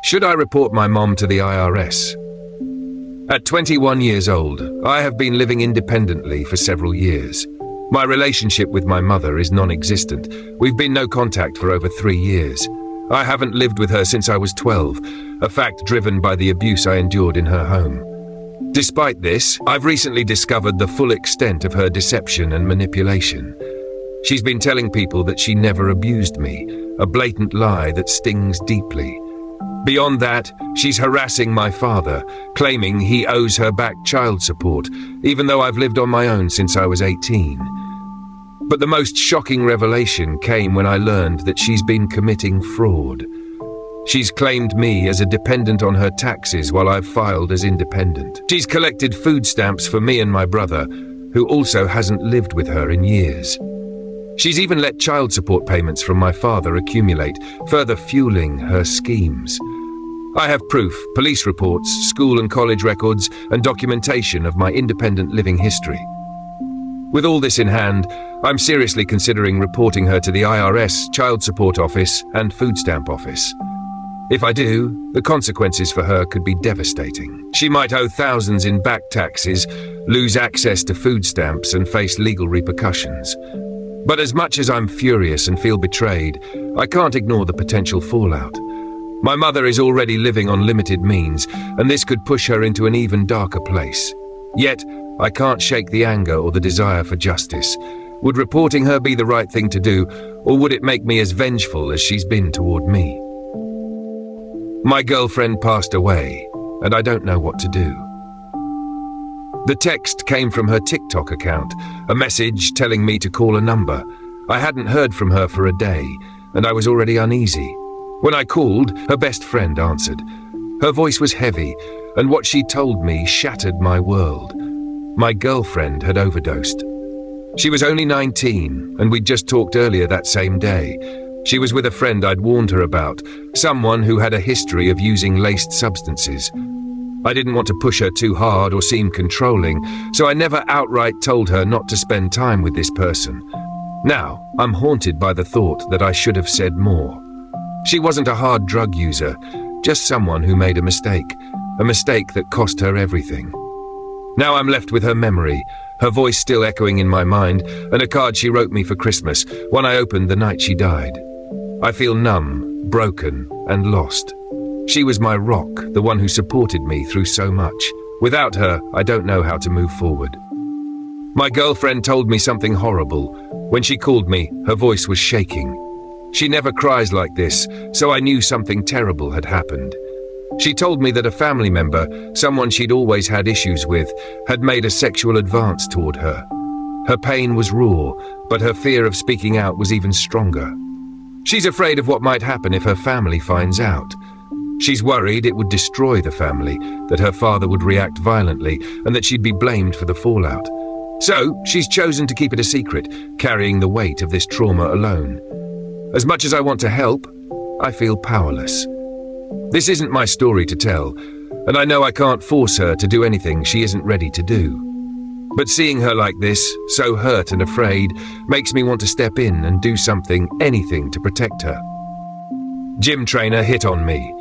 Should I report my mom to the IRS? At 21 years old, I have been living independently for several years. My relationship with my mother is non-existent. We've been no contact for over 3 years. I haven't lived with her since I was 12, a fact driven by the abuse I endured in her home. Despite this, I've recently discovered the full extent of her deception and manipulation. She's been telling people that she never abused me, a blatant lie that stings deeply. Beyond that, she's harassing my father, claiming he owes her back child support, even though I've lived on my own since I was 18. But the most shocking revelation came when I learned that she's been committing fraud. She's claimed me as a dependent on her taxes while I've filed as independent. She's collected food stamps for me and my brother, who also hasn't lived with her in years. She's even let child support payments from my father accumulate, further fueling her schemes. I have proof, police reports, school and college records, and documentation of my independent living history. With all this in hand, I'm seriously considering reporting her to the IRS, Child Support Office, and Food Stamp Office. If I do, the consequences for her could be devastating. She might owe thousands in back taxes, lose access to food stamps, and face legal repercussions. But as much as I'm furious and feel betrayed, I can't ignore the potential fallout. My mother is already living on limited means, and this could push her into an even darker place. Yet, I can't shake the anger or the desire for justice. Would reporting her be the right thing to do, or would it make me as vengeful as she's been toward me? My girlfriend passed away, and I don't know what to do. The text came from her TikTok account, a message telling me to call a number. I hadn't heard from her for a day, and I was already uneasy. When I called, her best friend answered. Her voice was heavy, and what she told me shattered my world. My girlfriend had overdosed. She was only 19, and we'd just talked earlier that same day. She was with a friend I'd warned her about, someone who had a history of using laced substances. I didn't want to push her too hard or seem controlling, so I never outright told her not to spend time with this person. Now, I'm haunted by the thought that I should have said more. She wasn't a hard drug user, just someone who made a mistake that cost her everything. Now I'm left with her memory, her voice still echoing in my mind, and a card she wrote me for Christmas, one I opened the night she died. I feel numb, broken, and lost. She was my rock, the one who supported me through so much. Without her, I don't know how to move forward. My girlfriend told me something horrible. When she called me, her voice was shaking. She never cries like this, so I knew something terrible had happened. She told me that a family member, someone she'd always had issues with, had made a sexual advance toward her. Her pain was raw, but her fear of speaking out was even stronger. She's afraid of what might happen if her family finds out. She's worried it would destroy the family, that her father would react violently, and that she'd be blamed for the fallout. So, she's chosen to keep it a secret, carrying the weight of this trauma alone. As much as I want to help, I feel powerless. This isn't my story to tell, and I know I can't force her to do anything she isn't ready to do. But seeing her like this, so hurt and afraid, makes me want to step in and do something, anything to protect her. Gym trainer hit on me.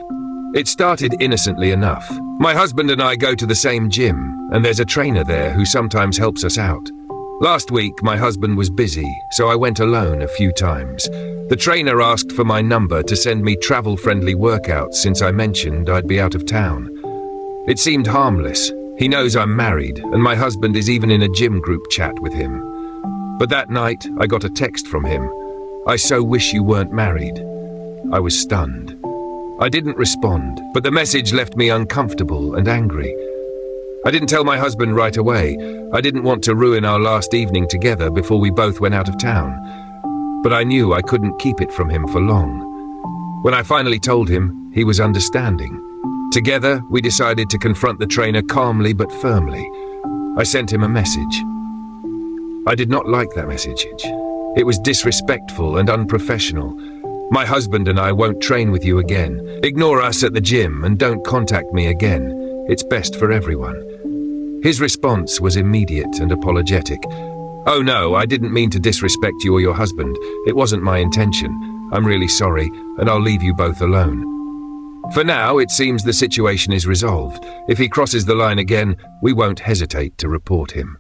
It started innocently enough. My husband and I go to the same gym, and there's a trainer there who sometimes helps us out. Last week, my husband was busy, so I went alone a few times. The trainer asked for my number to send me travel-friendly workouts since I mentioned I'd be out of town. It seemed harmless. He knows I'm married, and my husband is even in a gym group chat with him. But that night, I got a text from him. "I so wish you weren't married." I was stunned. I didn't respond, but the message left me uncomfortable and angry. I didn't tell my husband right away. I didn't want to ruin our last evening together before we both went out of town. But I knew I couldn't keep it from him for long. When I finally told him, he was understanding. Together, we decided to confront the trainer calmly but firmly. I sent him a message. I did not like that message. It was disrespectful and unprofessional. "My husband and I won't train with you again. Ignore us at the gym and don't contact me again. It's best for everyone." His response was immediate and apologetic. "Oh no, I didn't mean to disrespect you or your husband. It wasn't my intention. I'm really sorry, and I'll leave you both alone." For now, it seems the situation is resolved. If he crosses the line again, we won't hesitate to report him.